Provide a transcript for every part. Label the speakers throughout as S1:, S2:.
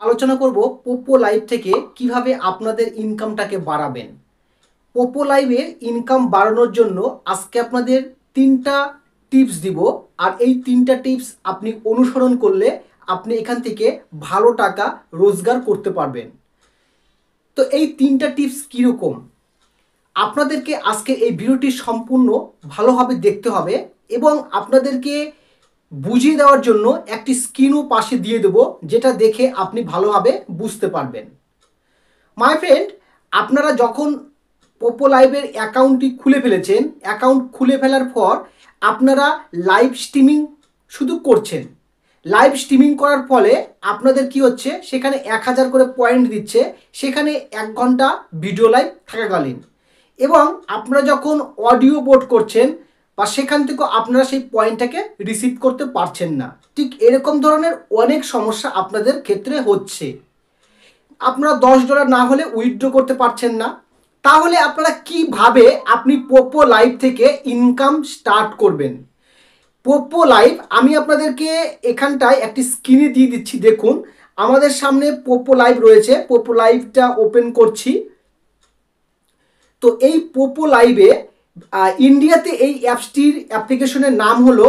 S1: আলোচনা করব পোপো লাইভ থেকে কিভাবে আপনাদের ইনকামটাকে বাড়াবেন। পোপো লাইভে ইনকাম বাড়ানোর জন্য আজকে আপনাদের তিনটা টিপস দিব, আর এই তিনটা টিপস আপনি অনুসরণ করলে আপনি এখান থেকে ভালো টাকা রোজগার করতে পারবেন। তো এই তিনটা টিপস কীরকম, আপনাদেরকে আজকে এই ভিডিওটি সম্পূর্ণ ভালোভাবে দেখতে হবে এবং আপনাদেরকে বুঝিয়ে দেওয়ার জন্য একটি স্ক্রিনও পাশে দিয়ে দেবো, যেটা দেখে আপনি ভালোভাবে বুঝতে পারবেন। মাই ফ্রেন্ড, আপনারা যখন পোপো লাইভের অ্যাকাউন্টটি খুলে ফেলেছেন, অ্যাকাউন্ট খুলে ফেলার পর আপনারা লাইভ স্ট্রিমিং শুধু করছেন। লাইভ স্ট্রিমিং করার ফলে আপনাদের কি হচ্ছে, সেখানে 1000 করে পয়েন্ট দিচ্ছে, সেখানে 1 ঘন্টা ভিডিও লাইভ থাকাকালীন, এবং আপনারা যখন অডিও বোট করছেন বা সেখান থেকেও আপনারা সেই পয়েন্টটাকে রিসিভ করতে পারছেন না। ঠিক এরকম ধরনের অনেক সমস্যা আপনাদের ক্ষেত্রে হচ্ছে। আপনারা $10 না হলে উইথড্র করতে পারছেন না। তাহলে আপনারা কিভাবে আপনি পোপো লাইভ থেকে ইনকাম স্টার্ট করবেন? পোপো লাইভ আমি আপনাদেরকে এখানটায় একটি স্ক্রিনে দিয়ে দিচ্ছি। দেখুন, আমাদের সামনে পোপো লাইভ রয়েছে। পোপো লাইভটা ওপেন করছি। তো এই পোপো লাইভে ইন্ডিয়াতে এই অ্যাপসটির অ্যাপ্লিকেশনের নাম হলো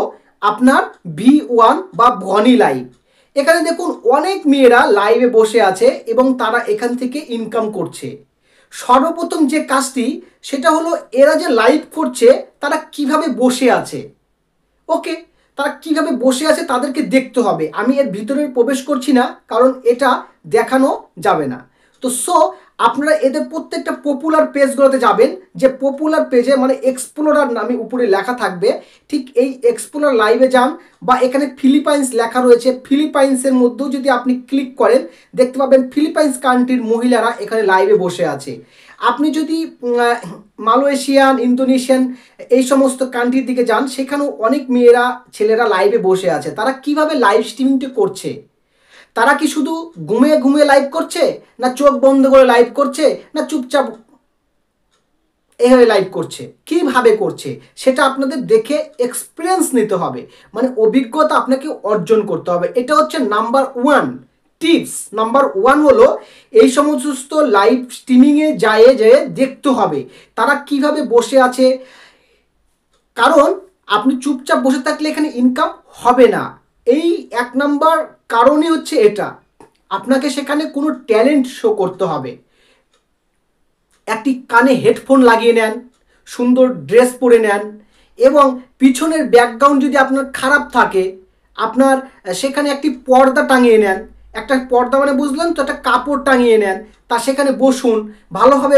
S1: আপনার V1 বা ভনি লাইভ। এখানে দেখুন অনেক মেয়েরা লাইভে বসে আছে এবং তারা এখান থেকে ইনকাম করছে। সর্বপ্রথম যে কাজটি, সেটা হলো এরা যে লাইভ করছে তারা কিভাবে বসে আছে। ওকে, তারা কিভাবে বসে আছে তাদেরকে দেখতে হবে। আমি এর ভিতরে প্রবেশ করছি না, কারণ এটা দেখানো যাবে না। তো আপনারা এদের প্রত্যেকটা পপুলার পেজগুলোতে যাবেন। যে পপুলার পেজে মানে এক্সপ্লোরার নামে উপরে লেখা থাকবে, ঠিক এই এক্সপ্লোরার লাইভে যান, বা এখানে ফিলিপাইন্স লেখা রয়েছে, ফিলিপাইন্সের মধ্যেও যদি আপনি ক্লিক করেন দেখতে পাবেন ফিলিপাইন্স কান্ট্রির মহিলারা এখানে লাইভে বসে আছে। আপনি যদি মালয়েশিয়ান, ইন্দোনেশিয়ান এই সমস্ত কান্ট্রির দিকে যান, সেখানেও অনেক মেয়েরা, ছেলেরা লাইভে বসে আছে। তারা কিভাবে লাইভ স্ট্রিমিংটা করছে? তারা কি শুধু ঘুমিয়ে ঘুমিয়ে লাইভ করছে, না চোখ বন্ধ করে লাইভ করছে, না চুপচাপ এইভাবে লাইভ করছে? কিভাবে করছে সেটা আপনাদের দেখে এক্সপিরিয়েন্স নিতে হবে, মানে অভিজ্ঞতা আপনাকে অর্জন করতে হবে। এটা হচ্ছে নাম্বার 1 টিপস। নাম্বার 1 হলো এই সমস্ত লাইভ স্ট্রিমিংয়ে যেয়ে দেখতে হবে তারা কিভাবে বসে আছে। কারণ আপনি চুপচাপ বসে থাকলে এখানে ইনকাম হবে না। এই 1 নাম্বার কারণই হচ্ছে এটা। আপনাকে সেখানে কোনো ট্যালেন্ট শো করতে হবে। একটি কানে হেডফোন লাগিয়ে নেন, সুন্দর ড্রেস পরে নেন, এবং পিছনের ব্যাকগ্রাউন্ড যদি আপনার খারাপ থাকে, আপনার সেখানে একটি পর্দা টাঙিয়ে নেন। একটা পর্দা মানে বুঝলেন তো, একটা কাপড় টাঙিয়ে নেন, তা সেখানে বসুন, ভালোভাবে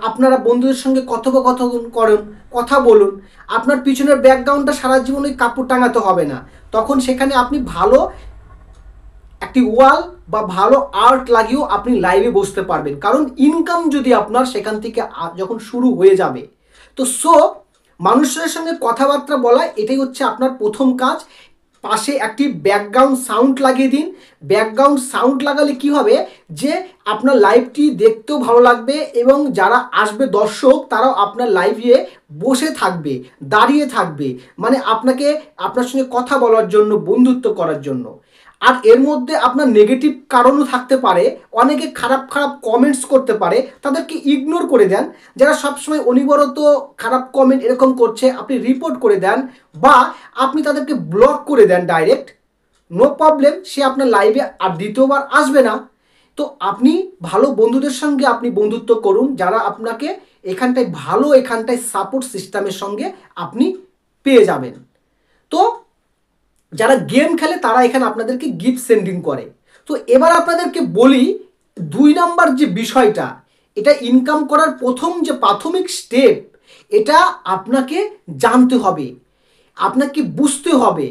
S1: আপনারা বন্ধুদের সঙ্গে কথোপকথন করুন, কথা বলুন। আপনার পিছনের ব্যাকগ্রাউন্ডটা সারা জীবন ওই কাপড় টাঙাতে হবে না। তখন সেখানে আপনি ভালো একটি ওয়াল বা ভালো আর্ট লাগিয়েও আপনি লাইভে বসতে পারবেন। কারণ ইনকাম যদি আপনার সেখান থেকে যখন শুরু হয়ে যাবে, তো মানুষের সঙ্গে কথাবার্তা বলা এটাই হচ্ছে আপনার প্রথম কাজ। পাশে একটি ব্যাকগ্রাউন্ড সাউন্ড লাগিয়ে দিন। ব্যাকগ্রাউন্ড সাউন্ড লাগালে কি হবে, যে আপনার লাইভটি দেখতেও ভালো লাগবে এবং যারা আসবে দর্শক তারাও আপনার লাইভে বসে থাকবে, দাঁড়িয়ে থাকবে, মানে আপনার সঙ্গে কথা বলার জন্য, বন্ধুত্ব করার জন্য। আর এর মধ্যে আপনার নেগেটিভ কারণও থাকতে পারে। অনেকে খারাপ খারাপ কমেন্টস করতে পারে, তাদেরকে ইগনোর করে দেন। যারা সবসময় অনিবারত খারাপ কমেন্ট এরকম করছে, আপনি রিপোর্ট করে দেন বা আপনি তাদেরকে ব্লক করে দেন ডাইরেক্ট। নো প্রবলেম, সে আপনার লাইভে আর দ্বিতীয়বার আসবে না। তো আপনি ভালো বন্ধুদের সঙ্গে আপনি বন্ধুত্ব করুন, যারা আপনাকে এখানটায় সাপোর্ট সিস্টেমের সঙ্গে আপনি পেয়ে যাবেন। তো যারা গেম খেলে তারা এখানে আপনাদেরকে গিফট সেন্ডিং করে। তো এবার আপনাদেরকে বলি 2 নাম্বার যে বিষয়টা, এটা ইনকাম করার প্রথম যে প্রাথমিক স্টেপ, এটা আপনাকে জানতে হবে, আপনাকে বুঝতে হবে।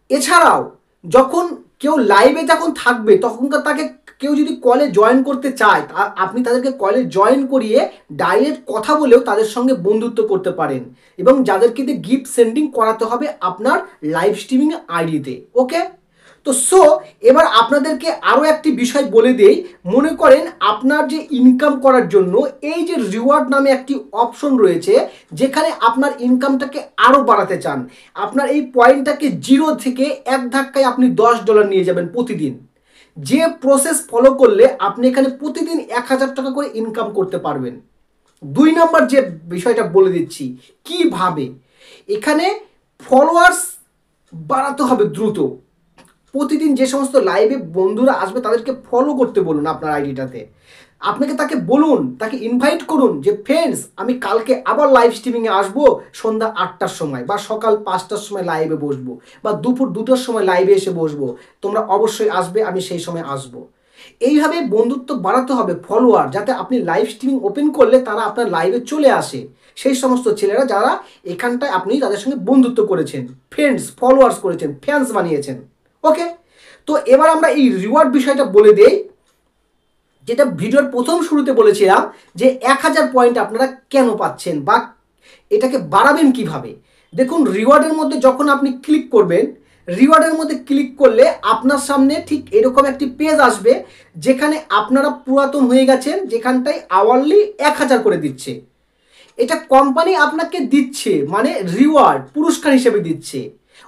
S1: এছাড়াও যখন কেউ লাইভে যখন থাকবে, তখনকার তাকে কেউ যদি কলে জয়েন করতে চায়, আপনি তাদেরকে কলে জয়েন করিয়ে ডাইরেক্ট কথা বলেও তাদের সঙ্গে বন্ধুত্ব করতে পারেন, এবং যাদেরকে দিয়ে গিফট সেন্ডিং করাতে হবে আপনার লাইভ স্ট্রিমিং আইডিতে। ওকে, তো এবার আপনাদেরকে আরও একটি বিষয় বলে দেই। মনে করেন আপনার যে ইনকাম করার জন্য এই যে রিওয়ার্ড নামে একটি অপশন রয়েছে, যেখানে আপনার ইনকামটাকে আরও বাড়াতে চান। আপনার এই পয়েন্টটাকে 0 থেকে এক ধাক্কায় আপনি $10 নিয়ে যাবেন প্রতিদিন। যে প্রসেস ফলো করলে আপনি এখানে প্রতিদিন 1000 টাকা করে ইনকাম করতে পারবেন। 2 নম্বর যে বিষয়টা বলে দিচ্ছি কিভাবে। এখানে ফলোয়ার্স বাড়াতে হবে দ্রুত। প্রতিদিন যে সমস্ত লাইভে বন্ধুরা আসবে তাদেরকে ফলো করতে বলুন আপনার আইডিটাতে। আপনাকে তাকে বলুন, তাকে ইনভাইট করুন যে ফ্রেন্ডস আমি কালকে আবার লাইভ স্ট্রিমিংয়ে আসবো সন্ধ্যা 8টার সময়, বা সকাল 5টার সময় লাইভে বসবো, বা দুপুর 2টার সময় লাইভে এসে বসবো, তোমরা অবশ্যই আসবে, আমি সেই সময় আসবো। এইভাবে বন্ধুত্ব বাড়াতে হবে, ফলোয়ার, যাতে আপনি লাইভ স্ট্রিমিং ওপেন করলে তারা আপনার লাইভে চলে আসে। সেই সমস্ত ছেলেরা যারা এখানটায় আপনি তাদের সঙ্গে বন্ধুত্ব করেছেন, ফ্রেন্ডস ফলোয়ার্স করেছেন, ফ্যান্স বানিয়েছেন। ওকে, তো এবার আমরা এই রিওয়ার্ড বিষয়টা বলে দেই, যেটা ভিডিওর প্রথম শুরুতে বলেছিলাম যে 1000 পয়েন্ট আপনারা কেন পাচ্ছেন বা এটাকে বাড়াবেন কিভাবে। দেখুন, রিওয়ার্ডের মধ্যে যখন আপনি ক্লিক করবেন, রিওয়ার্ডের মধ্যে ক্লিক করলে আপনার সামনে ঠিক এরকম একটি পেজ আসবে, যেখানে আপনারা পুরাতন হয়ে গেছেন, যেখানটায় আওয়ারলি 1000 করে দিচ্ছে। এটা কোম্পানি আপনাকে দিচ্ছে, মানে রিওয়ার্ড পুরস্কার হিসেবে দিচ্ছে।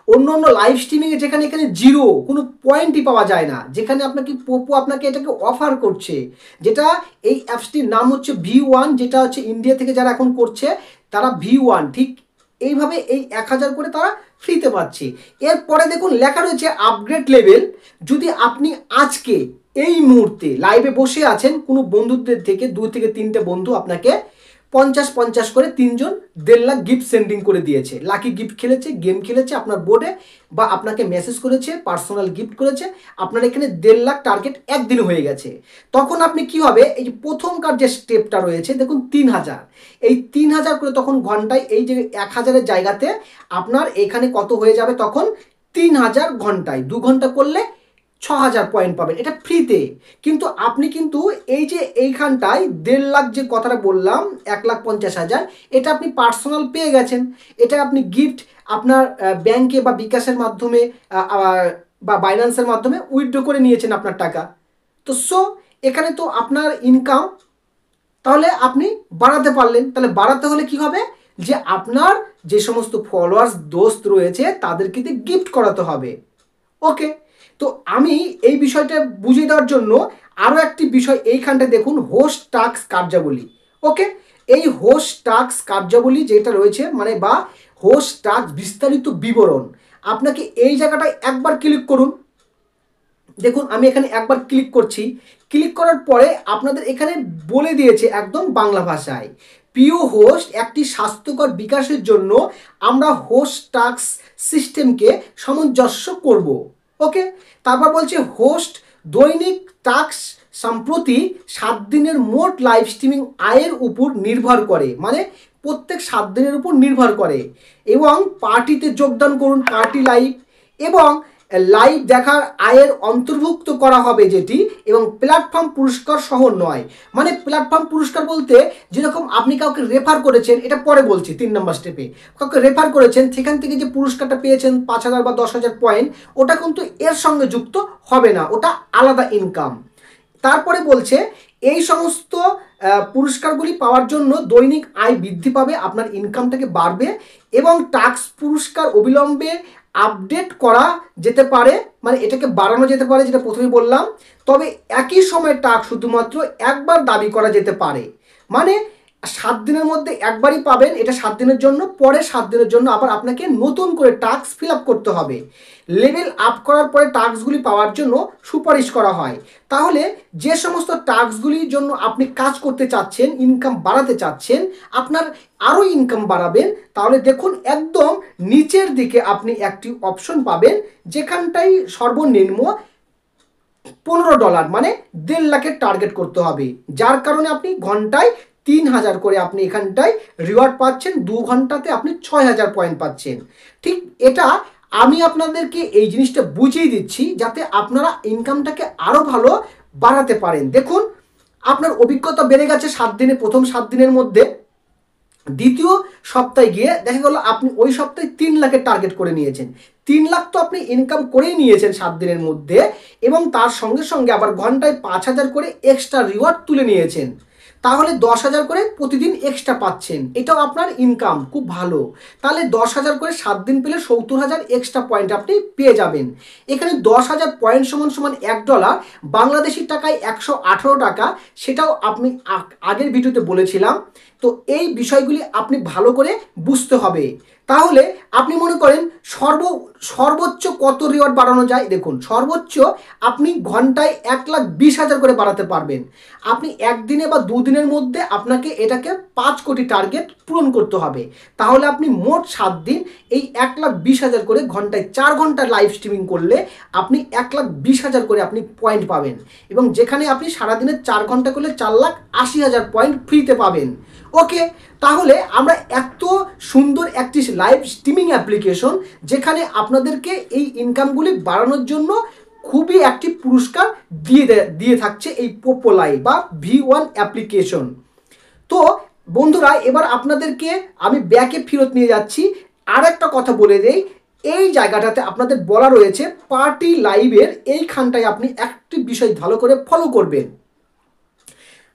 S1: অন্য অন্য লাইভ স্ট্রিমিংয়ে যেখানে এখানে 0 কোনো পয়েন্টই পাওয়া যায় না, যেখানে আপনাকে পোপো আপনাকে এটাকে অফার করছে, যেটা এই অ্যাপসটির নাম হচ্ছে V1, যেটা হচ্ছে ইন্ডিয়া থেকে যারা এখন করছে তারা V1। ঠিক এইভাবে এই 1000 করে তারা ফ্রিতে পাচ্ছে। এরপরে দেখুন লেখা রয়েছে আপগ্রেড লেভেল। যদি আপনি আজকে এই মুহূর্তে লাইভে বসে আছেন, কোনো বন্ধুদের থেকে 2 থেকে 3টে বন্ধু আপনাকে 50-50 করে 3 জন 1.5 লাখ গিফট সেন্ডিং করে দিয়েছে। লাকি গিফট খেলেছে, গেম খেলেছে আপনার বোর্ডে, বা আপনাকে মেসেজ করেছে, পার্সোনাল গিফট করেছে। আপনার এখানে 1.5 লাখ টার্গেট একদিন হয়ে গেছে। তখন আপনি কি হবে, এই যে প্রথমকার যে স্টেপটা রয়েছে দেখুন 3000, এই 3000 করে তখন ঘন্টায় এই যে 1000-এর জায়গাতে আপনার এখানে কত হয়ে যাবে, তখন 3000 ঘন্টায় 2 ঘন্টা করলে 6000 পয়েন্ট পাবেন, এটা ফ্রিতে। কিন্তু আপনি কিন্তু এই যে এইখানটায় 1.5 লাখ যে কথাটা বললাম, 1,50,000, এটা আপনি পার্সোনাল পেয়ে গেছেন। এটা আপনি গিফট আপনার ব্যাংকে বা বিকাশের মাধ্যমে বা বাইন্যান্সের মাধ্যমে উইথড্র করে নিয়েছেন আপনার টাকা। তো এখানে তো আপনার ইনকাম তাহলে আপনি বাড়াতে পারলেন। তাহলে বাড়াতে হলে কি হবে, যে আপনার যে সমস্ত ফলোয়ার্স দোস্ত রয়েছে তাদেরকে দিয়ে গিফট করাতে হবে। ওকে, তো আমি এই বিষয়টা বুঝিয়ে দেওয়ার জন্য আরও একটি বিষয় এইখানটায় দেখুন, হোস্ট টাস্ক কার্যাবলী। ওকে, এই হোস্ট টাস্ক কার্যাবলী যেটা রয়েছে, মানে বা হোস্ট টাস্ক বিস্তারিত বিবরণ, আপনাকে এই জায়গাটায় একবার ক্লিক করুন। দেখুন আমি এখানে একবার ক্লিক করছি। ক্লিক করার পরে আপনাদের এখানে বলে দিয়েছে একদম বাংলা ভাষায়, প্রিয় হোস্ট, একটি স্বাস্থ্যকর বিকাশের জন্য আমরা হোস্ট টাস্ক সিস্টেমকে সামঞ্জস্য করব। ওকে, তারপর বলছে হোস্ট দৈনিক টাস্ক সম্প্রতি 7 দিনের মোট লাইভ স্ট্রিমিং আয়ের উপর নির্ভর করে, মানে প্রত্যেক 7 দিনের উপর নির্ভর করে। এবং পার্টিতে যোগদান করুন, পার্টি লাইভ, এবং লাইভ দেখার আয়ের অন্তর্ভুক্ত করা হবে যেটি, এবং প্ল্যাটফর্ম পুরস্কার সহ নয়। মানে প্ল্যাটফর্ম পুরস্কার বলতে যেরকম আপনি কাউকে রেফার করেছেন, এটা পরে বলছি 3 নম্বর স্টেপে, কাউকে রেফার করেছেন, সেখান থেকে যে পুরস্কারটা পেয়েছেন 5000 বা 10,000 পয়েন্ট, ওটা কিন্তু এর সঙ্গে যুক্ত হবে না, ওটা আলাদা ইনকাম। তারপরে বলছে এই সমস্ত পুরস্কারগুলি পাওয়ার জন্য দৈনিক আয় বৃদ্ধি পাবে, আপনার ইনকামটাকে বাড়বে, এবং টাস্ক পুরস্কার অবিলম্বে আপডেট করা যেতে পারে, মানে এটাকে বাড়ানো যেতে পারে, যেটা প্রথমে বললাম। তবে একই সময় টাস্ক শুধুমাত্র একবার দাবি করা যেতে পারে, মানে 7 দিনের মধ্যে একবারই পাবেন, এটা 7 দিনের জন্য, পরে 7 দিনের জন্য আবার আপনাকে নতুন করে টাস্ক ফিল আপ করতে হবে। লেভেল আপ করার পরে টাস্কগুলি পাওয়ার জন্য সুপারিশ করা হয়। তাহলে যে সমস্ত টাস্কগুলির জন্য আপনি কাজ করতে চাচ্ছেন, ইনকাম বাড়াতে চাচ্ছেন, আপনার আরও ইনকাম বাড়াবেন, তাহলে দেখুন একদম নিচের দিকে আপনি একটি অপশন পাবেন, যেখানটাই সর্বনিম্ন $15, মানে 1.5 লাখের টার্গেট করতে হবে, যার কারণে আপনি ঘন্টায় 3000 করে আপনি এখানটায় রিওয়ার্ড পাচ্ছেন, 2 ঘন্টাতে আপনি 6000 পয়েন্ট পাচ্ছেন। ঠিক এটা আমি আপনাদেরকে এই জিনিসটা বুঝিয়ে দিচ্ছি, যাতে আপনারা ইনকামটাকে আরও ভালো বাড়াতে পারেন। দেখুন আপনার অভিজ্ঞতা বেড়ে গেছে 7 দিনে, প্রথম 7 দিনের মধ্যে। দ্বিতীয় সপ্তাহে গিয়ে দেখা গেল আপনি ওই সপ্তাহে 3 লাখের টার্গেট করে নিয়েছেন। 3 লাখ তো আপনি ইনকাম করেই নিয়েছেন 7 দিনের মধ্যে, এবং তার সঙ্গে সঙ্গে আবার ঘন্টায় 5,000 করে এক্সট্রা রিওয়ার্ড তুলে নিয়েছেন, তাহলে 10,000 করে প্রতিদিন এক্সট্রা পাচ্ছেন। এটাও আপনার ইনকাম, খুব ভালো। তাহলে 10,000 করে 7 দিন পেলে 70,000 এক্সট্রা পয়েন্ট আপনি পেয়ে যাবেন। এখানে 10,000 পয়েন্ট সমান সমান $1, বাংলাদেশি টাকায় 118 টাকা, সেটাও আপনি আগের ভিডিওতে বলেছিলাম। তো এই বিষয়গুলি আপনি ভালো করে বুঝতে হবে। তাহলে আপনি মনে করেন সর্বোচ্চ কত রিওয়ার্ড বাড়ানো যায়? দেখুন, সর্বোচ্চ আপনি ঘন্টায় 1,20,000 করে বাড়াতে পারবেন। আপনি একদিনে বা দুদিনের মধ্যে আপনাকে এটাকে 5 কোটি টার্গেট পূরণ করতে হবে। তাহলে আপনি মোট 7 দিন এই 1,20,000 করে ঘন্টায় 4 ঘন্টা লাইভ স্ট্রিমিং করলে আপনি 1,20,000 করে আপনি পয়েন্ট পাবেন, এবং যেখানে আপনি সারাদিনে 4 ঘন্টা করলে 4,80,000 পয়েন্ট ফ্রিতে পাবেন। ওকে, তাহলে আমরা এত সুন্দর একটি লাইভ স্ট্রিমিং অ্যাপ্লিকেশন, যেখানে আপনাদেরকে এই ইনকামগুলি বাড়ানোর জন্য খুবই একটি পুরস্কার দিয়ে থাকছে এই পোপো লাইভ বা V1 অ্যাপ্লিকেশন। তো বন্ধুরা, এবার আপনাদেরকে আমি ব্যাকে ফেরত নিয়ে যাচ্ছি। আর একটা কথা বলে দেই, এই জায়গাটাতে আপনাদের বলা রয়েছে পার্টি লাইভের এইখানটায় আপনি একটি বিষয় ভালো করে ফলো করবেন।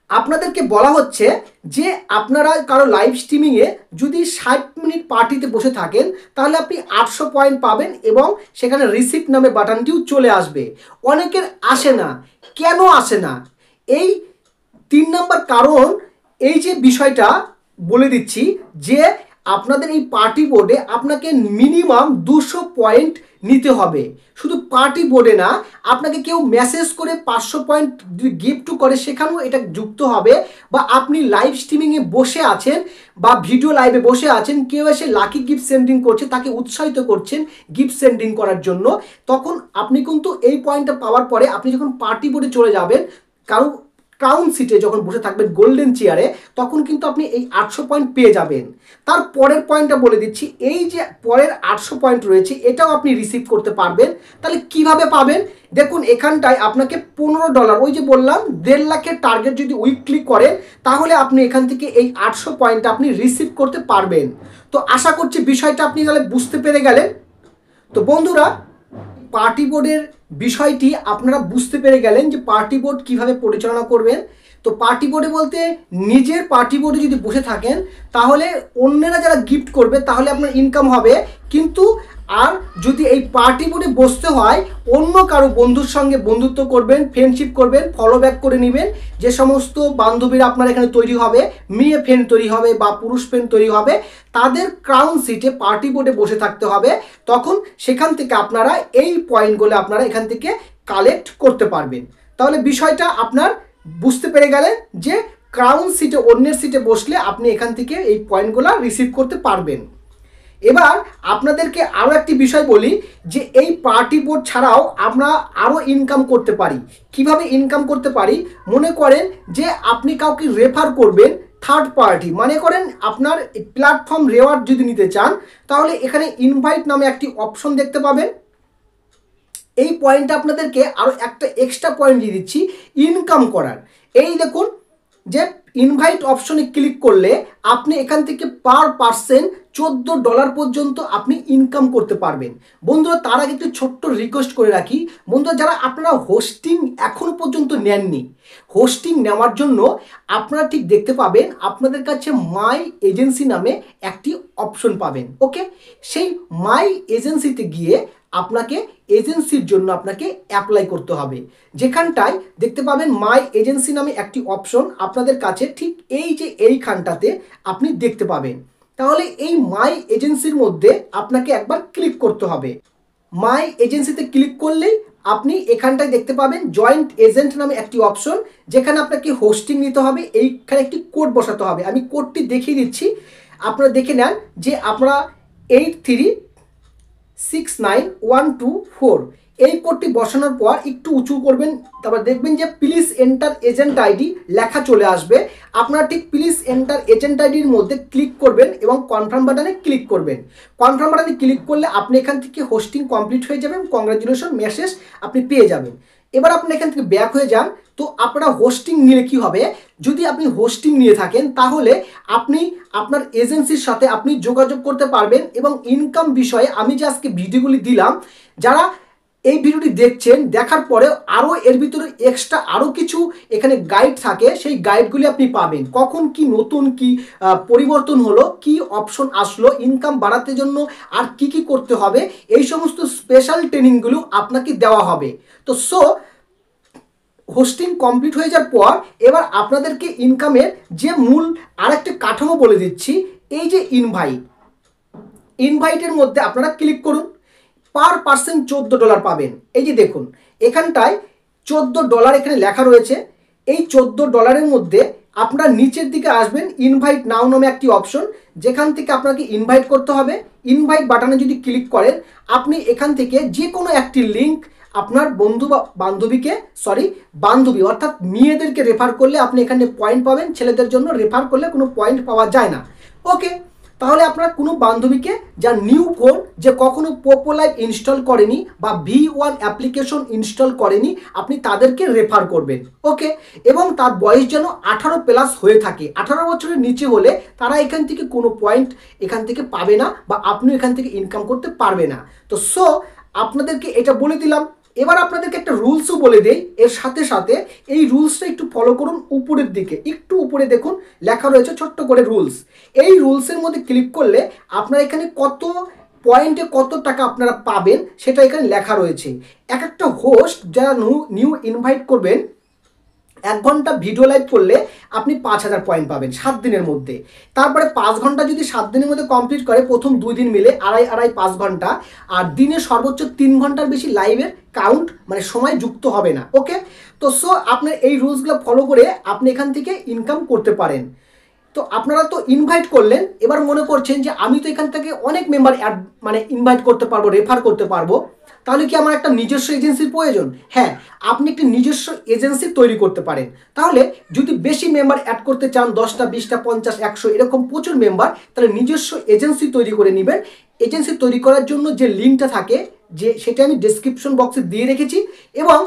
S1: আপনাদেরকে বলা হচ্ছে যে আপনারা কারো লাইভ স্ট্রিমিংয়ে যদি 60 মিনিট পার্টিতে বসে থাকেন, তাহলে আপনি 800 পয়েন্ট পাবেন, এবং সেখানে রিসিপ্ট নামে বাটনটিও চলে আসবে। অনেকের আসে না, কেন আসে না? এই 3 নম্বর কারণ, এই যে বিষয়টা বলে দিচ্ছি, যে আপনাদের এই পার্টি বোর্ডে আপনাকে মিনিমাম 200 পয়েন্ট নিতে হবে। শুধু পার্টি বোর্ডে না, আপনাকে কেউ মেসেজ করে 500 পয়েন্ট গিফট করে, সেখানেও এটা যুক্ত হবে। বা আপনি লাইভ স্ট্রিমিংয়ে বসে আছেন বা ভিডিও লাইভে বসে আছেন, কেউ এসে লাকি গিফট সেন্ডিং করছে, তাকে উৎসাহিত করছেন গিফট সেন্ডিং করার জন্য, তখন আপনি কিন্তু এই পয়েন্টটা পাওয়ার পরে আপনি যখন পার্টি বোর্ডে চলে যাবেন, কারণ ক্রাউন সিটে যখন বসে থাকবেন গোল্ডেন চেয়ারে, তখন কিন্তু আপনি এই 800 পয়েন্ট পেয়ে যাবেন। তার পরের পয়েন্টটা বলে দিচ্ছি, এই যে পরের 800 পয়েন্ট রয়েছে, এটাও আপনি রিসিভ করতে পারবেন। তাহলে কিভাবে পাবেন? দেখুন, এখানটায় আপনাকে $15, ওই যে বললাম 1.5 লাখের টার্গেট যদি উইকলি করেন, তাহলে আপনি এখান থেকে এই 800 পয়েন্ট আপনি রিসিভ করতে পারবেন। তো আশা করছি বিষয়টা আপনি তাহলে বুঝতে পেরে গেলেন। তো বন্ধুরা, পার্টি বোর্ডের বিষয়টি আপনারা বুঝতে পেরে গেলেন যে পার্টি বোর্ড কিভাবে পরিচালনা করবেন। তো পার্টি বোর্ডে বলতে, নিজের পার্টি বোর্ডে যদি বসে থাকেন, তাহলে অন্যরা যারা গিফট করবে তাহলে আপনার ইনকাম হবে। কিন্তু আর যদি এই পার্টি বোর্ডে বসতে হয়, অন্য কারো বন্ধুর সঙ্গে বন্ধুত্ব করবেন, ফ্রেন্ডশিপ করবেন, ফলো ব্যাক করে নেবেন। যে সমস্ত বান্ধবীরা আপনার এখানে তৈরি হবে, মেয়ে ফ্রেন্ড তৈরি হবে বা পুরুষ ফ্রেন্ড তৈরি হবে, তাদের ক্রাউন সিটে পার্টি বোর্ডে বসে থাকতে হবে। তখন সেখান থেকে আপনারা এই পয়েন্টগুলো আপনারা এখান থেকে কালেক্ট করতে পারবেন। তাহলে বিষয়টা আপনার বুঝতে পেরে গেলেন যে ক্রাউন সিটে, অন্যের সিটে বসলে আপনি এখান থেকে এই পয়েন্টগুলো রিসিভ করতে পারবেন। এবার আপনাদেরকে আরও একটি বিষয় বলি, যে এই পার্টি বোর্ড ছাড়াও আমরা আরও ইনকাম করতে পারি। কিভাবে ইনকাম করতে পারি? মনে করেন যে আপনি কাউকে রেফার করবেন, থার্ড পার্টি, মনে করেন আপনার প্ল্যাটফর্ম রেওয়ার্ড যদি নিতে চান, তাহলে এখানে ইনভাইট নামে একটি অপশন দেখতে পাবেন। এই পয়েন্টটা আপনাদেরকে আরও একটা এক্সট্রা পয়েন্ট দিয়ে দিচ্ছি ইনকাম করার। এই দেখুন যে ইনভাইট অপশনে ক্লিক করলে আপনি এখান থেকে পার পার্সন $14 পর্যন্ত আপনি ইনকাম করতে পারবেন। বন্ধুরা, তার আগে একটু ছোট্ট রিকোয়েস্ট করে রাখি, বন্ধুরা যারা আপনারা হোস্টিং এখনো পর্যন্ত নেননি, হোস্টিং নেওয়ার জন্য আপনারা ঠিক দেখতে পাবেন আপনাদের কাছে মাই এজেন্সি নামে একটি অপশন পাবেন। ওকে, সেই মাই এজেন্সিতে গিয়ে আপনাকে এজেন্সির জন্য আপনাকে অ্যাপ্লাই করতে হবে। যেখানটায় দেখতে পাবেন মাই এজেন্সি নামে একটি অপশন আপনাদের কাছে ঠিক এই যে এইখানটাতে আপনি দেখতে পাবেন। তাহলে এই মাই এজেন্সির মধ্যে আপনাকে একবার ক্লিক করতে হবে। মাই এজেন্সিতে ক্লিক করলেই আপনি এখানটায় দেখতে পাবেন জয়েন্ট এজেন্ট নামে একটি অপশন, যেখানে আপনাকে হোস্টিং নিতে হবে। এইখানে একটি কোড বসাতে হবে, আমি কোডটি দেখিয়ে দিচ্ছি, আপনারা দেখে নেন। যে আপনারা 836912 এই কোডটি বসানোর পর একটু উঁচু করবেন, তারপর দেখবেন যে প্লিজ এন্টার এজেন্ট আইডি লেখা চলে আসবে। আপনারা ঠিক প্লিজ এন্টার এজেন্ট আইডির মধ্যে ক্লিক করবেন এবং কনফার্ম বাটনে ক্লিক করবেন। কনফার্ম বাটনে ক্লিক করলে আপনি এখান থেকে হোস্টিং কমপ্লিট হয়ে যাবেন, কংগ্রাচুলেশন মেসেজ আপনি পেয়ে যাবেন। এবার আপনি এখান থেকে ব্যাক হয়ে যান, তো আপনারা হোস্টিং নিলে কি হবে, যদি আপনি হোস্টিং নিয়ে থাকেন তাহলে আপনি আপনার এজেন্সির সাথে আপনি যোগাযোগ করতে পারবেন এবং ইনকাম বিষয়ে আমি যে আজকে ভিডিওগুলি দিলাম, যারা এই ভিডিওটি দেখছেন দেখার পরে আরও এর ভিতরে এক্সট্রা আরও কিছু এখানে গাইড থাকে, সেই গাইডগুলি আপনি পাবেন। কখন কি নতুন কি পরিবর্তন হলো, কি অপশন আসলো, ইনকাম বাড়াতে জন্য আর কি কি করতে হবে, এই সমস্ত স্পেশাল ট্রেনিংগুলো আপনাকে দেওয়া হবে। তো হোস্টিং কমপ্লিট হয়ে যাওয়ার পর এবার আপনাদেরকে ইনকামের যে মূল আরেকটা কাঠামো বলে দিচ্ছি। এই যে ইনভাইটের মধ্যে আপনারা ক্লিক করুন, পার পার্সন $14 পাবেন। এই যে দেখুন এখানটায় $14 এখানে লেখা রয়েছে। এই $14 মধ্যে আপনারা নিচের দিকে আসবেন, ইনভাইট নাও নামে একটি অপশন, যেখান থেকে আপনাকে ইনভাইট করতে হবে। ইনভাইট বাটনে যদি ক্লিক করেন আপনি এখান থেকে যে কোনো একটি লিঙ্ক আপনার বন্ধু বা বান্ধবী অর্থাৎ মেয়েদেরকে রেফার করলে আপনি এখানে পয়েন্ট পাবেন, ছেলেদের জন্য রেফার করলে কোনো পয়েন্ট পাওয়া যায় না। ওকে, তাহলে আপনার কোনো বান্ধবীকে যার নিউ ফোন, যে কখনো পোপো লাইভ ইনস্টল করেনি বা V1 অ্যাপ্লিকেশন ইনস্টল করেনি, আপনি তাদেরকে রেফার করবেন। ওকে, এবং তার বয়স যেন 18+ হয়ে থাকে। 18 বছরের নিচে হলে তারা এখান থেকে কোনো পয়েন্ট এখান থেকে পাবে না বা আপনি এখান থেকে ইনকাম করতে পারবে না। তো আপনাদেরকে এটা বলে দিলাম। এবার আপনাদেরকে একটা রুলসও বলে দেই, এর সাথে সাথে এই রুলসটা একটু ফলো করুন। উপরের দিকে একটু উপরে দেখুন লেখা রয়েছে ছোট্ট করে রুলস। এই রুলসের মধ্যে ক্লিক করলে আপনারা এখানে কত পয়েন্টে কত টাকা আপনারা পাবেন সেটা এখানে লেখা রয়েছে। এক একটা হোস্ট যারা নিউ ইনভাইট করবেন, 1 ঘন্টা ভিডিও লাইভ করলে আপনি 5000 পয়েন্ট পাবেন 7 দিনের মধ্যে। তারপরে 5 ঘন্টা যদি 7 দিনের মধ্যে কমপ্লিট করে, প্রথম 2 দিন মিলে 5 ঘন্টা, আর দিনে সর্বোচ্চ 3 ঘন্টার বেশি লাইভের কাউন্ট মানে সময় যুক্ত হবে না। ওকে, তো আপনার এই রুলসগুলো ফলো করে আপনি এখান থেকে ইনকাম করতে পারেন। তো আপনারা তো ইনভাইট করলেন, এবার মনে করছেন যে আমি তো এখান থেকে অনেক মেম্বার ইনভাইট করতে পারবো, রেফার করতে পারবো, তাহলে কি আমার একটা নিজস্ব এজেন্সির প্রয়োজন? হ্যাঁ, আপনি একটি নিজস্ব এজেন্সি তৈরি করতে পারেন। তাহলে যদি বেশি মেম্বার অ্যাড করতে চান, 10টা 20টা 50 100 এরকম প্রচুর মেম্বার, তাহলে নিজস্ব এজেন্সি তৈরি করে নেবেন। এজেন্সি তৈরি করার জন্য যে লিঙ্কটা থাকে সেটা আমি ডেসক্রিপশন বক্সে দিয়ে রেখেছি এবং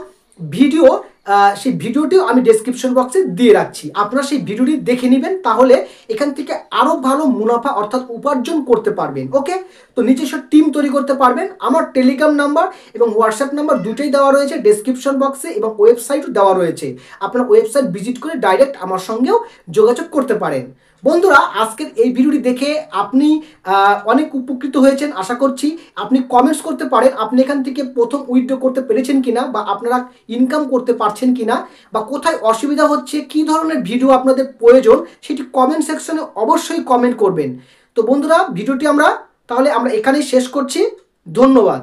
S1: সেই ভিডিওটিও আমি ডেসক্রিপশন বক্সে দিয়ে রাখছি। আপনারা সেই ভিডিওটি দেখে নেবেন, তাহলে এখান থেকে আরও ভালো মুনাফা অর্থাৎ উপার্জন করতে পারবেন। ওকে, তো নিজস্ব টিম তৈরি করতে পারবেন। আমার টেলিগ্রাম নাম্বার এবং হোয়াটসঅ্যাপ নাম্বার দুটোই দেওয়া রয়েছে ডেসক্রিপশন বক্সে এবং ওয়েবসাইটও দেওয়া রয়েছে। আপনারা ওয়েবসাইট ভিজিট করে ডাইরেক্ট আমার সঙ্গেও যোগাযোগ করতে পারেন। বন্ধুরা, আজকের এই ভিডিওটি দেখে আপনি অনেক উপকৃত হয়েছেন আশা করছি। আপনি কমেন্টস করতে পারেন আপনি এখান থেকে প্রথম উইথড্র করতে পেরেছেন কিনা, বা আপনারা ইনকাম করতে পারছেন কিনা, বা কোথায় অসুবিধা হচ্ছে, কি ধরনের ভিডিও আপনাদের প্রয়োজন, সেটি কমেন্ট সেকশনে অবশ্যই কমেন্ট করবেন। তো বন্ধুরা, ভিডিওটি আমরা এখানেই শেষ করছি। ধন্যবাদ।